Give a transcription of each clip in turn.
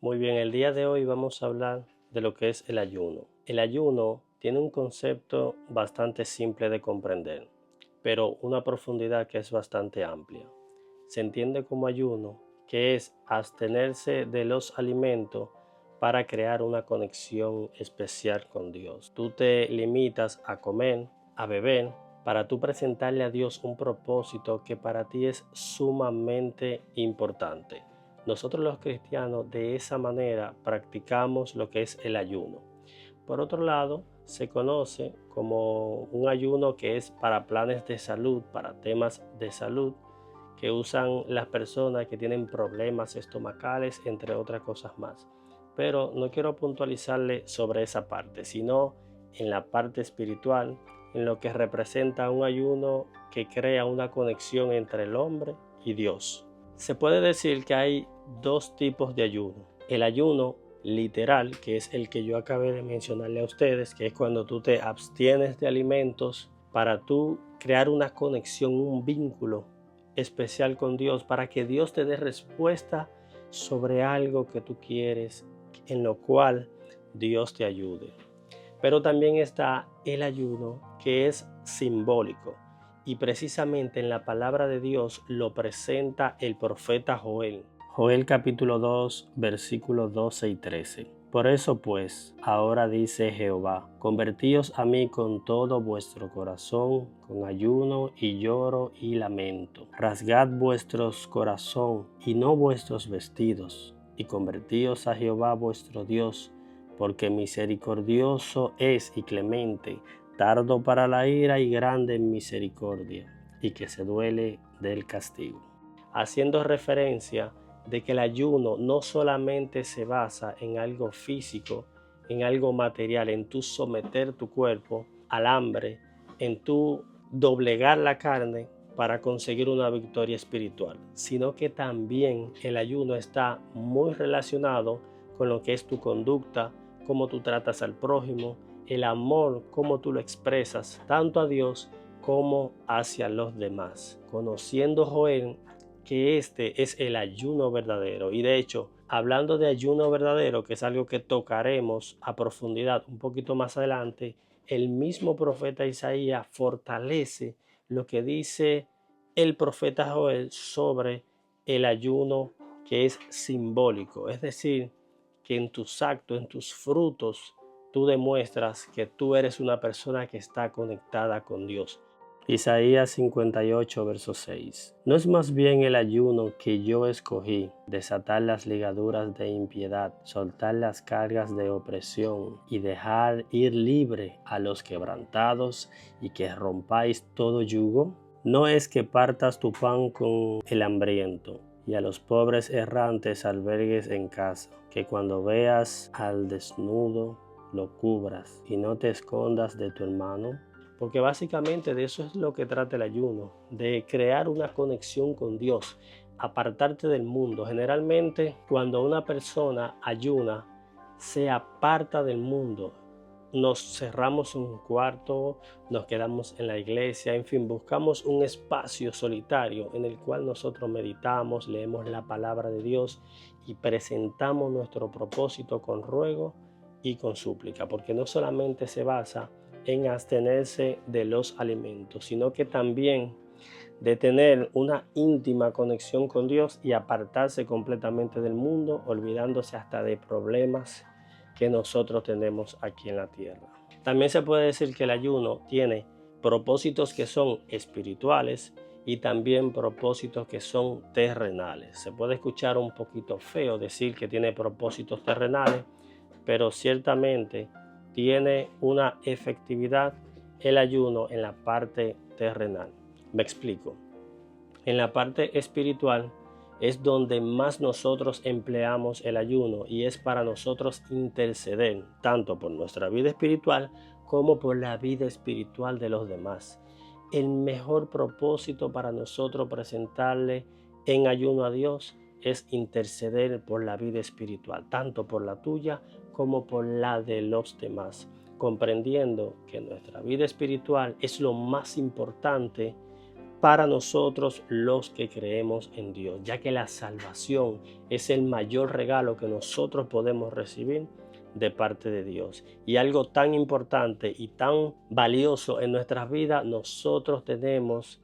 Muy bien, el día de hoy vamos a hablar de lo que es el ayuno. El ayuno tiene un concepto bastante simple de comprender, pero una profundidad que es bastante amplia. Se entiende como ayuno que es abstenerse de los alimentos para crear una conexión especial con Dios. Tú te limitas a comer, a beber, para tú presentarle a Dios un propósito que para ti es sumamente importante. Nosotros los cristianos de esa manera practicamos lo que es el ayuno. Por otro lado, se conoce como un ayuno que es para planes de salud, para temas de salud, que usan las personas que tienen problemas estomacales, entre otras cosas más. Pero no quiero puntualizarle sobre esa parte, sino en la parte espiritual, en lo que representa un ayuno que crea una conexión entre el hombre y Dios. Se puede decir que hay dos tipos de ayuno. El ayuno literal, que es el que yo acabé de mencionarle a ustedes, que es cuando tú te abstienes de alimentos para tú crear una conexión, un vínculo especial con Dios, para que Dios te dé respuesta sobre algo que tú quieres, en lo cual Dios te ayude. Pero también está el ayuno que es simbólico, y precisamente en la palabra de Dios lo presenta el profeta Joel. Joel capítulo 2 versículos 12 y 13. Por eso pues, ahora dice Jehová, convertíos a mí con todo vuestro corazón, con ayuno y lloro y lamento. Rasgad vuestros corazón y no vuestros vestidos, y convertíos a Jehová vuestro Dios, porque misericordioso es y clemente, tardo para la ira y grande en misericordia, y que se duele del castigo. Haciendo referencia de que el ayuno no solamente se basa en algo físico, en algo material, en tu someter tu cuerpo al hambre, en tu doblegar la carne para conseguir una victoria espiritual, sino que también el ayuno está muy relacionado con lo que es tu conducta, cómo tú tratas al prójimo, el amor, cómo tú lo expresas tanto a Dios como hacia los demás. Conociendo Joel que este es el ayuno verdadero, y de hecho, hablando de ayuno verdadero, que es algo que tocaremos a profundidad un poquito más adelante, el mismo profeta Isaías fortalece lo que dice el profeta Joel sobre el ayuno que es simbólico, es decir, que en tus actos, en tus frutos, tú demuestras que tú eres una persona que está conectada con Dios. Isaías 58, verso 6. ¿No es más bien el ayuno que yo escogí, desatar las ligaduras de impiedad, soltar las cargas de opresión y dejar ir libre a los quebrantados y que rompáis todo yugo? ¿No es que partas tu pan con el hambriento y a los pobres errantes albergues en casa, que cuando veas al desnudo lo cubras y no te escondas de tu hermano? Porque básicamente de eso es lo que trata el ayuno, de crear una conexión con Dios, apartarte del mundo. Generalmente cuando una persona ayuna, se aparta del mundo. Nos cerramos en un cuarto, nos quedamos en la iglesia, en fin, buscamos un espacio solitario en el cual nosotros meditamos, leemos la palabra de Dios y presentamos nuestro propósito con ruego y con súplica, porque no solamente se basa en abstenerse de los alimentos, sino que también de tener una íntima conexión con Dios y apartarse completamente del mundo, olvidándose hasta de problemas que nosotros tenemos aquí en la tierra. También se puede decir que el ayuno tiene propósitos que son espirituales y también propósitos que son terrenales. Se puede escuchar un poquito feo decir que tiene propósitos terrenales, pero ciertamente tiene una efectividad el ayuno en la parte terrenal. Me explico. En la parte espiritual es donde más nosotros empleamos el ayuno, y es para nosotros interceder tanto por nuestra vida espiritual como por la vida espiritual de los demás. El mejor propósito para nosotros presentarle en ayuno a Dios es interceder por la vida espiritual, tanto por la tuya como por la de los demás, comprendiendo que nuestra vida espiritual es lo más importante para nosotros los que creemos en Dios, ya que la salvación es el mayor regalo que nosotros podemos recibir de parte de Dios. Y algo tan importante y tan valioso en nuestras vidas, nosotros tenemos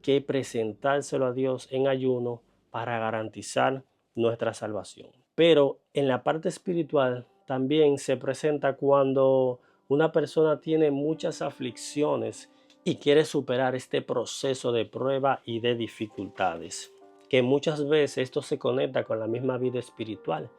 que presentárselo a Dios en ayuno para garantizar nuestra salvación. Pero en la parte espiritual también se presenta cuando una persona tiene muchas aflicciones y quiere superar este proceso de prueba y de dificultades, que muchas veces esto se conecta con la misma vida espiritual,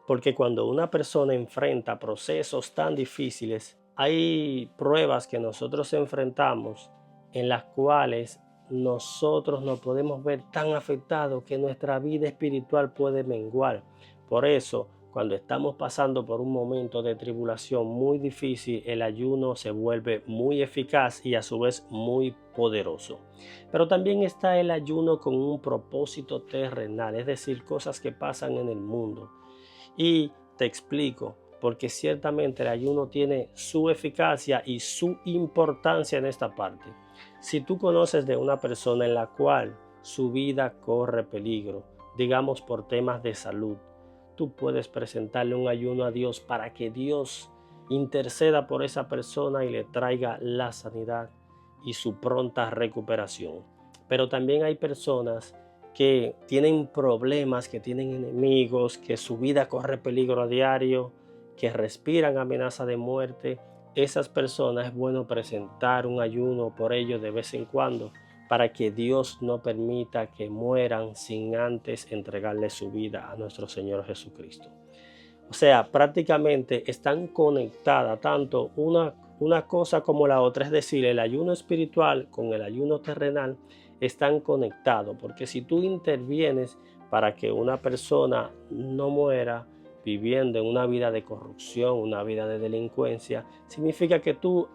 porque cuando una persona enfrenta procesos tan difíciles, hay pruebas que nosotros enfrentamos en las cuales nosotros nos podemos ver tan afectados que nuestra vida espiritual puede menguar. Por eso, cuando estamos pasando por un momento de tribulación muy difícil, el ayuno se vuelve muy eficaz y a su vez muy poderoso. Pero también está el ayuno con un propósito terrenal, es decir, cosas que pasan en el mundo. Y te explico, porque ciertamente el ayuno tiene su eficacia y su importancia en esta parte. Si tú conoces de una persona en la cual su vida corre peligro, digamos por temas de salud, tú puedes presentarle un ayuno a Dios para que Dios interceda por esa persona y le traiga la sanidad y su pronta recuperación. Pero también hay personas que tienen problemas, que tienen enemigos, que su vida corre peligro a diario, que respiran amenaza de muerte. Esas personas es bueno presentar un ayuno por ellos de vez en cuando para que Dios no permita que mueran sin antes entregarle su vida a nuestro Señor Jesucristo. O sea, prácticamente están conectadas tanto una cosa como la otra, es decir, el ayuno espiritual con el ayuno terrenal están conectados, porque si tú intervienes para que una persona no muera viviendo en una vida de corrupción, una vida de delincuencia, significa que tú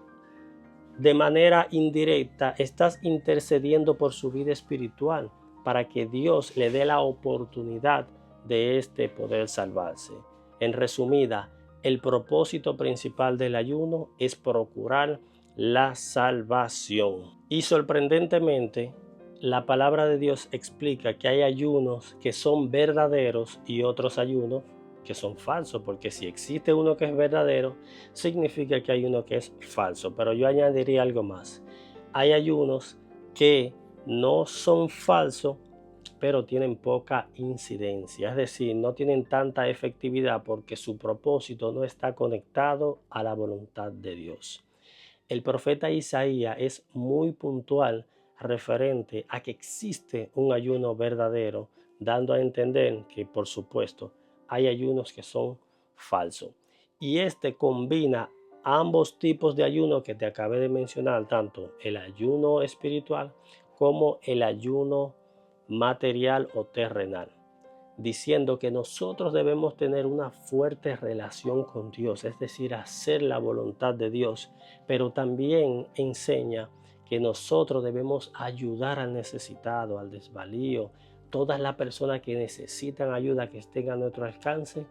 de manera indirecta estás intercediendo por su vida espiritual para que Dios le dé la oportunidad de poder salvarse. En resumida, el propósito principal del ayuno es procurar la salvación. Y sorprendentemente, la palabra de Dios explica que hay ayunos que son verdaderos y otros ayunos que son falsos, porque si existe uno que es verdadero, significa que hay uno que es falso. Pero yo añadiría algo más. Hay ayunos que no son falsos, pero tienen poca incidencia, es decir, no tienen tanta efectividad porque su propósito no está conectado a la voluntad de Dios. El profeta Isaías es muy puntual referente a que existe un ayuno verdadero, dando a entender que, por supuesto, hay ayunos que son falsos. Y combina ambos tipos de ayuno que te acabé de mencionar, tanto el ayuno espiritual como el ayuno material o terrenal, diciendo que nosotros debemos tener una fuerte relación con Dios, es decir, hacer la voluntad de Dios, pero también enseña que nosotros debemos ayudar al necesitado, al desvalido, todas las personas que necesitan ayuda, que estén a nuestro alcance,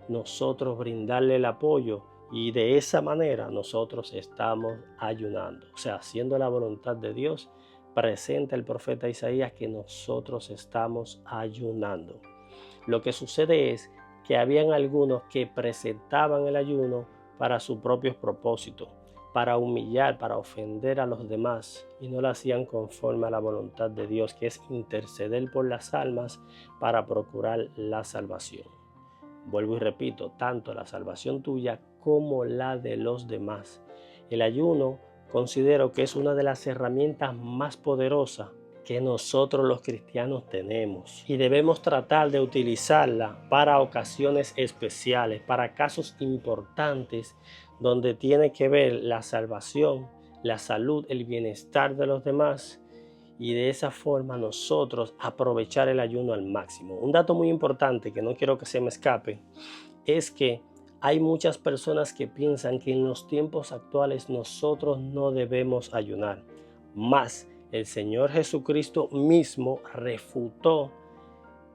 nosotros brindarle el apoyo y de esa manera nosotros estamos ayunando, o sea, haciendo la voluntad de Dios. Presenta el profeta Isaías que nosotros estamos ayunando. Lo que sucede es que habían algunos que presentaban el ayuno para sus propios propósitos, para humillar, para ofender a los demás, y no lo hacían conforme a la voluntad de Dios, que es interceder por las almas para procurar la salvación. Vuelvo y repito, tanto la salvación tuya como la de los demás. El ayuno considero que es una de las herramientas más poderosas que nosotros los cristianos tenemos y debemos tratar de utilizarla para ocasiones especiales, para casos importantes donde tiene que ver la salvación, la salud, el bienestar de los demás, y de esa forma nosotros aprovechar el ayuno al máximo. Un dato muy importante que no quiero que se me escape es que hay muchas personas que piensan que en los tiempos actuales nosotros no debemos ayunar. Mas el Señor Jesucristo mismo refutó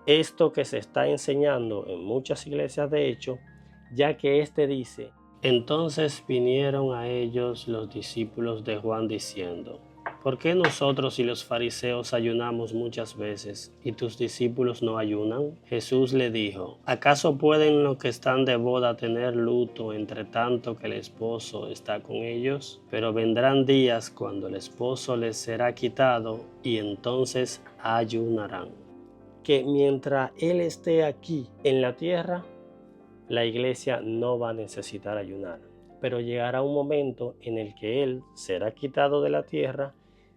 esto que se está enseñando en muchas iglesias, de hecho, ya que dice: entonces vinieron a ellos los discípulos de Juan diciendo: ¿por qué nosotros y los fariseos ayunamos muchas veces y tus discípulos no ayunan? Jesús le dijo, ¿acaso pueden los que están de boda tener luto entre tanto que el esposo está con ellos? Pero vendrán días cuando el esposo les será quitado y entonces ayunarán. Que mientras Él esté aquí en la tierra, la iglesia no va a necesitar ayunar. Pero llegará un momento en el que Él será quitado de la tierra,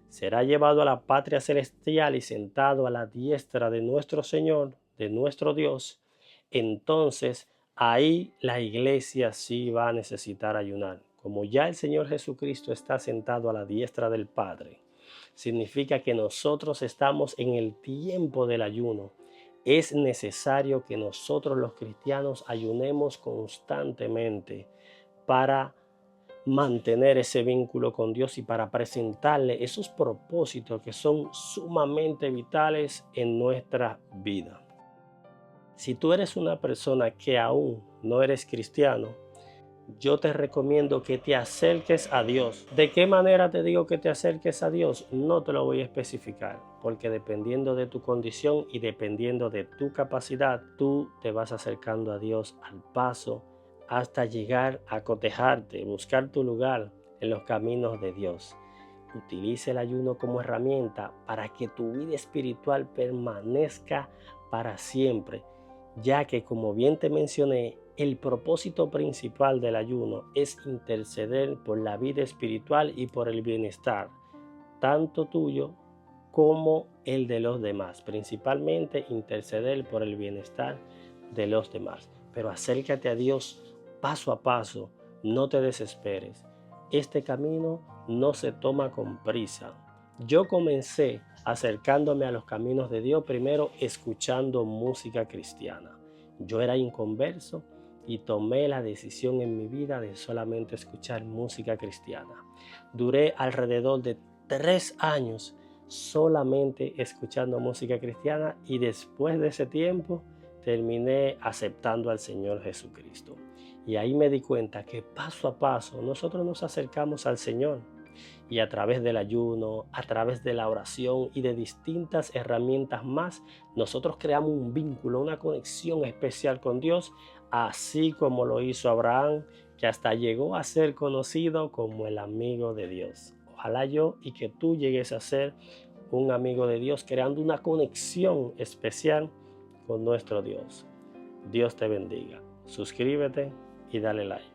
será llevado a la patria celestial y sentado a la diestra de nuestro Señor, de nuestro Dios. Entonces ahí la iglesia sí va a necesitar ayunar. Como ya el Señor Jesucristo está sentado a la diestra del Padre, significa que nosotros estamos en el tiempo del ayuno. Es necesario que nosotros los cristianos ayunemos constantemente para mantener ese vínculo con Dios y para presentarle esos propósitos que son sumamente vitales en nuestra vida. Si tú eres una persona que aún no eres cristiano, yo te recomiendo que te acerques a Dios. ¿De qué manera te digo que te acerques a Dios? No te lo voy a especificar, porque dependiendo de tu condición y dependiendo de tu capacidad, tú te vas acercando a Dios al paso hasta llegar a cotejarte, buscar tu lugar en los caminos de Dios. Utiliza el ayuno como herramienta para que tu vida espiritual permanezca para siempre, ya que, como bien te mencioné, el propósito principal del ayuno es interceder por la vida espiritual y por el bienestar, tanto tuyo como el de los demás. Principalmente interceder por el bienestar de los demás. Pero acércate a Dios paso a paso, no te desesperes. Este camino no se toma con prisa. Yo comencé acercándome a los caminos de Dios primero escuchando música cristiana. Yo era inconverso y tomé la decisión en mi vida de solamente escuchar música cristiana. Duré alrededor de 3 años solamente escuchando música cristiana y después de ese tiempo terminé aceptando al Señor Jesucristo. Y ahí me di cuenta que paso a paso nosotros nos acercamos al Señor. Y a través del ayuno, a través de la oración y de distintas herramientas más, nosotros creamos un vínculo, una conexión especial con Dios, así como lo hizo Abraham, que hasta llegó a ser conocido como el amigo de Dios. Ojalá yo y que tú llegues a ser un amigo de Dios, creando una conexión especial con nuestro Dios. Dios te bendiga. Suscríbete y dale like.